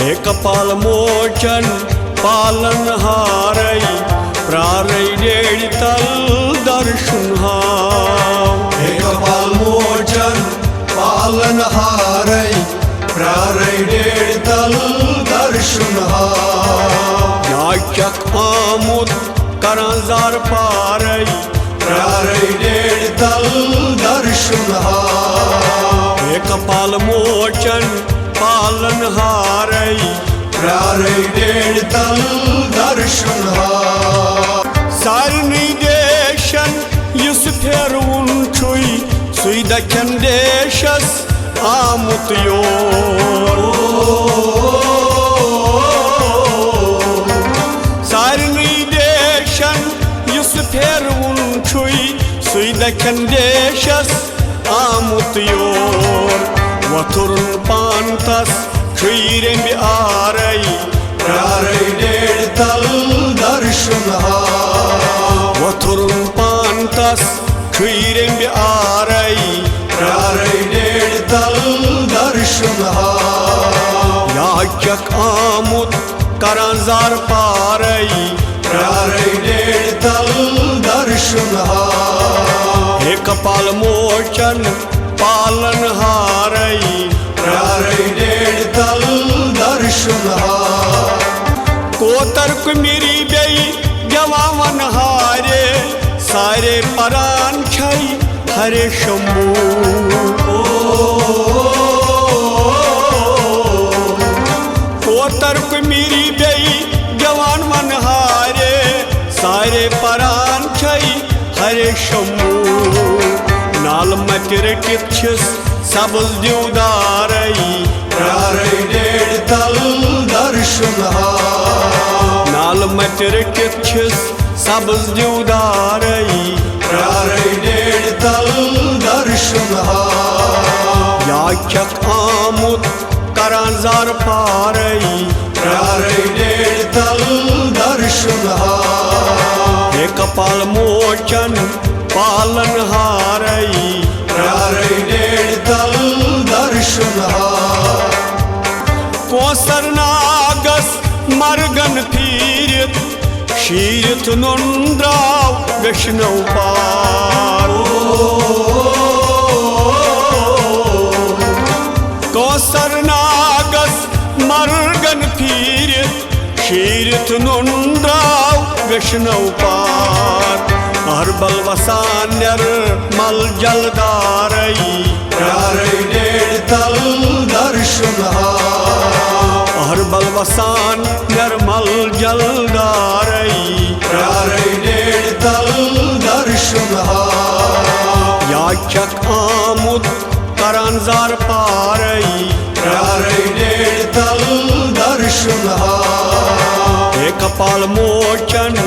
हे कपाल मोचन पालन हारै प्रारै डेढ़ तल दर्शन हाव। हे कपाल मोचन पालन हारै प्रारै डेढ़ तल दर्शन हाव। याचक आमुद करां जार पारै प्रारै डेढ़ तल दर्शन हाव। हे कपाल मोचन पालन हारै प्रारै डेढ़ तल दर्शन हाव। सारनी देशन युस फेरवुन छुई सुई दखन देशस आमुत योर। सारनी देशन युस फेरवुन छुई सुई दखन देशस आमुत योर। वथुरन पांतस छुईरें आरै प्रारै डेढ़ तल दर्शन हाव। वथुरन पांतस छुईरें आरै प्रारै डेढ़ तल दर्शन हाव। याचक आमुद करां जार पारै प्रारै डेढ़ तल दर्शन हाव। हे कपाल मोचन पालन हारै प्रारै डेढ़ तल दर्शन हाव। कोतर्क मिरी बेई जवावन हारे सारे परान छई हरे शंभू। कोतर्क मिरी बेई जवान मन हारे सारे परान छई हरे शंभू। नाल मतिर टिपछस सबल दिवदारै प्रारै डेढ़ तल दर्शन हाव। नाल मतिर टिपछस सबल दिवदारै प्रारै डेढ़ तल दर्शन हाव। याचक आमुद करां जार पारै प्रारै डेढ़ तल दर्शन हाव। हे कपाल मोचन पालन हारै प्रारै डेढ़ तल दर्शन हाव। कोसर नागस मरगन फिरित शीरित नुंद्राव वैष्णव पार। कोसर नागस मरगन फिरित शीरित नुंद्राव वैष्णव पार। हरबल वसान मल जलदारै प्रारै डेढ़ तल दर्शन हाव। हरबल वसान निर्मल जलदारै प्रारै डेढ़ तल दर्शन हाव। याचक आमुद करां जार पारै प्रारै डेढ़ तल दर्शन हाव। हे कपाल मोचन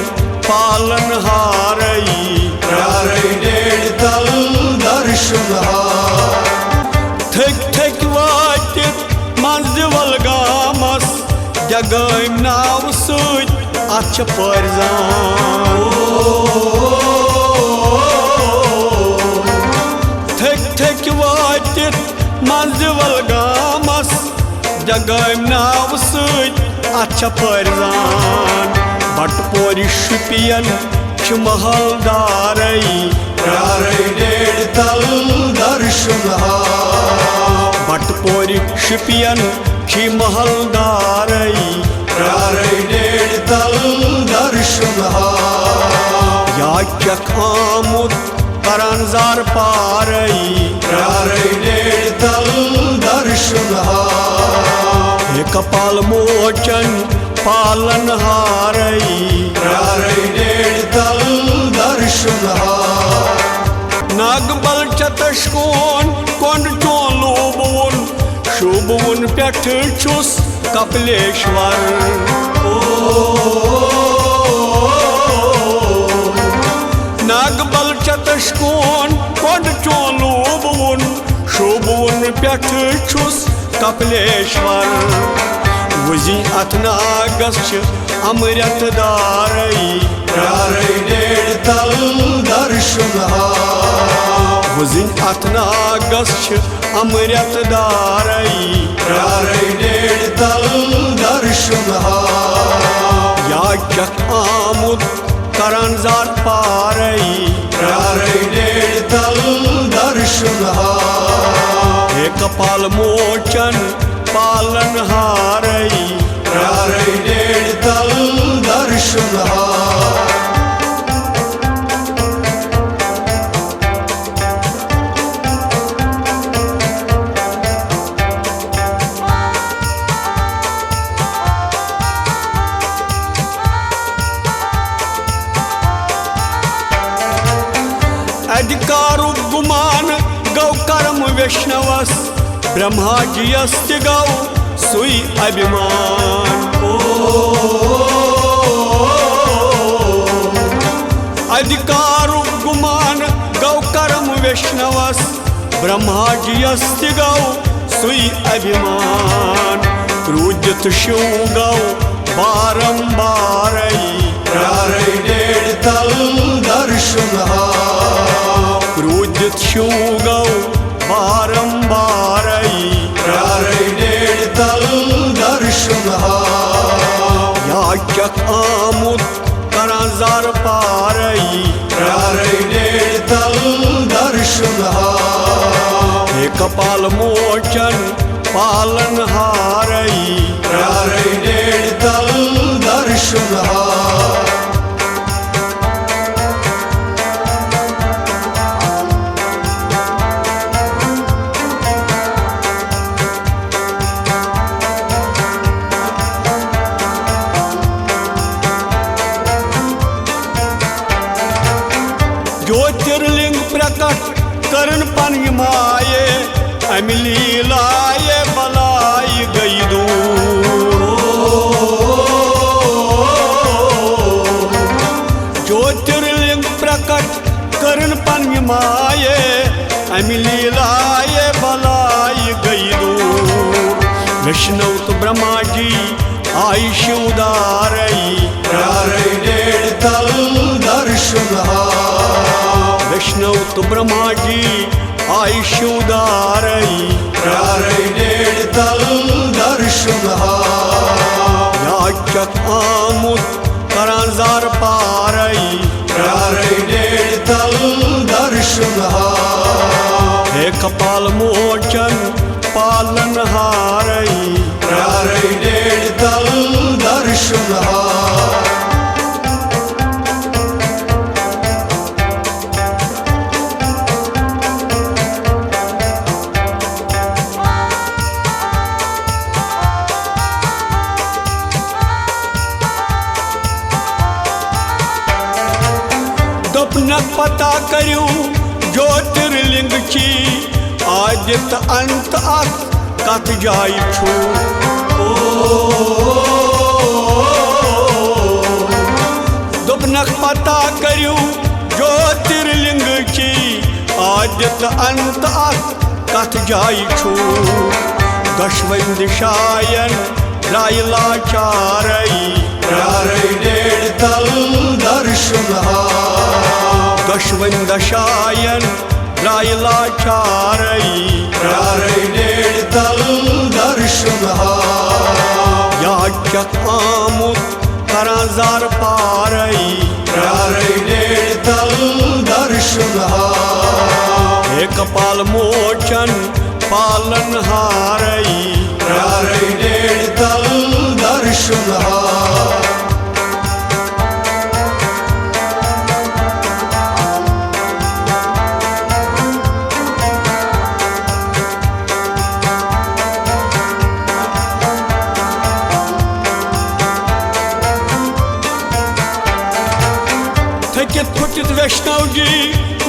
पालन हारै प्रारै डेढ़ तल दर्शन हाव। थक थक वाटित मंजवल गामस जगम नाव सुत अच्छ परजान। थक थक वाटित मंजवल गामस जगम नाव सुत अच्छ परजान। बटपोरी शुपियन महलदारै प्रारै डेढ़ तल दर्शन हाव। बटपोरी शुपियन महलदारै प्रारै डेढ़ तल दर्शन हाव। याचक आमुद करां जार पारै प्रारै डेढ़ तल दर्शन हाव। हे कपाल मोचन पालन हारै प्रारै डेढ़ तल दर्शन हाव। नागबल चतशकोन कोंड चोलुबुन शुबुन पेठ छुस कपिलेश्वर। नागबल चतशकोन कोंड चोलुबुन शुबुन पेठ छुस कपिलेश्वर। वजी अथनागस अमृत दारै प्रारै डेढ़ तल दर्शन हाव। वजी अथनागस अमृत दारै प्रारै डेढ़ तल दर्शन हाव या चक आमुद करन जार पारई प्रारै नेड़ तल दर्शन हाव हे कपाल मोचन पालन हारई प्रारै नेड़ तल दर्शन हाव अधिकारु गुमान गौ कर्म वैष्णवस ब्रह्मा जी अस्ति गौ सुई अभिमान अधिकारु गुमान गौ कर्म वैष्णवस ब्रह्मा जी अस्ति गौ सुई अभिमान क्रोधित शिव गौ बारंबारई प्रारै नेड़ तल दर्शन हाव क्रोधित शिव गौ बारंबारई प्रारै नेड़ तल दर्शन हाव याचक आमुद करन जार पारई प्रारै नेड़ तल दर्शन हाव हे कपाल मोचन पालन हारई प्रारै नेड़ तल दर्शन हाव ज्योतिर्लिंग प्रकट करन पन माये अमि लीलाये बलाई गई दूर ज्योतिर्लिंग प्रकट करन पन माये अमि लीलाये बलाई गई दूर विष्णु तो ब्रह्मा जी आई शिवदारई प्रारै नेड़ तल दर्शन हाव विष्णु तो ब्रह्मा जी आई शिवदारई प्रारै नेड़ तल दर्शन हाव याचक आमुद करन जार पारई प्रारै नेड़ तल दर्शन हाव हे कपाल मोचन पालन हारई प्रारै नेड़ तल दर्शन हाव दोपनक पता करू ज्योतिर्लिंग की आदित अंत अत कत जाय छु दोपनक पता करू ज्योतिर्लिंग की आदित अंत अत कत जाय छु दशवन दिशायन लाचारई प्रारै नेड़ तल दर्शन हाव दशवन दशायन लाचारई प्रारै नेड़ तल दर्शन हाव याचक आमुद करन जार पारई प्रारै नेड़ तल दर्शन हाव हे कपाल मोचन पालन हारई प्रारै नेड़ तल दर्शन हाव थकित फुटित वैष्णव जी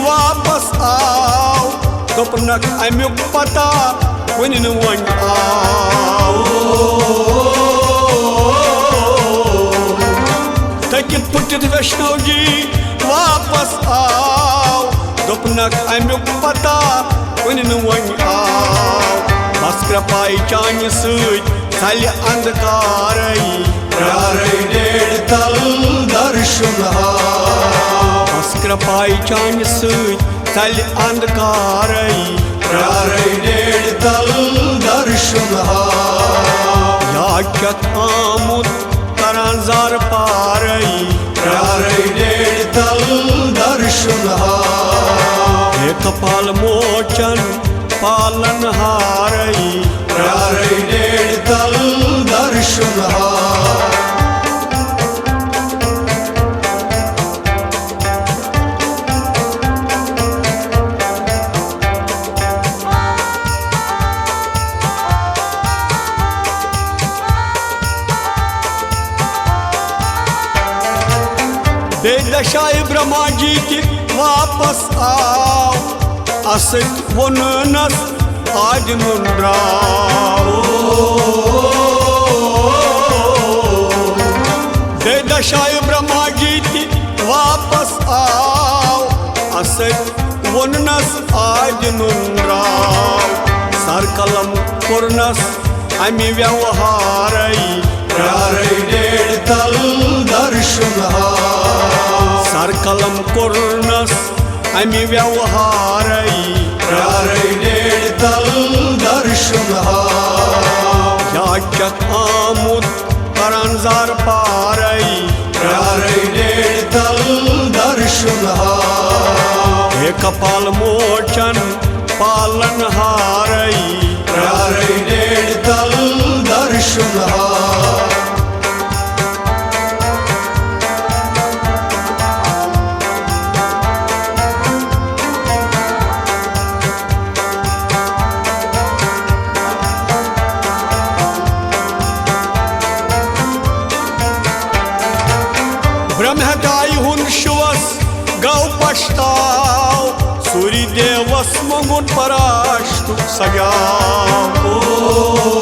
वापस आओ दोपनक अमुक पता वन वन आओ थकित फुटित वैष्णव जी वापस आओ दोपनक अमुक पता वन वन आओ बस कृपाई चान सल अंधकारई प्रारै नेड़ तल दर्शन हाव बस कृपाई चान सल अंधकारई प्रारै नेड़ तल दर्शन हाव या याच्यात आमुत करान जार पारई प्यारे डेढ़ तल दर्शन हार हे कपाल मोचन पालन हारई प्यारे डेढ़ तल दर्शन हार बेदशाई ब्रह्माजी की वापस आओ असत वनस आज मुंद्राओ बेदशाई ब्रह्माजी की वापस आओ असत वनस आज मुंद्राओ सरकलम कुर्नस अमी व्यवहारई प्यारे डेढ़ तल दर्शन हार सरकलम कुर्नस अमी व्यवहारई प्यारे डेढ़ तल दर्शन हार याच्यात आमुत करान जार पारई प्यारे डेढ़ तल दर्शन हार हे कपाल मोचन पालन हारई प्यारे डेढ़ तल दर्शन हार ब्रह्मदाई हुन शुवस गौ पश्ताव सूर्य देवस मंगुन पराष्टु सग्याव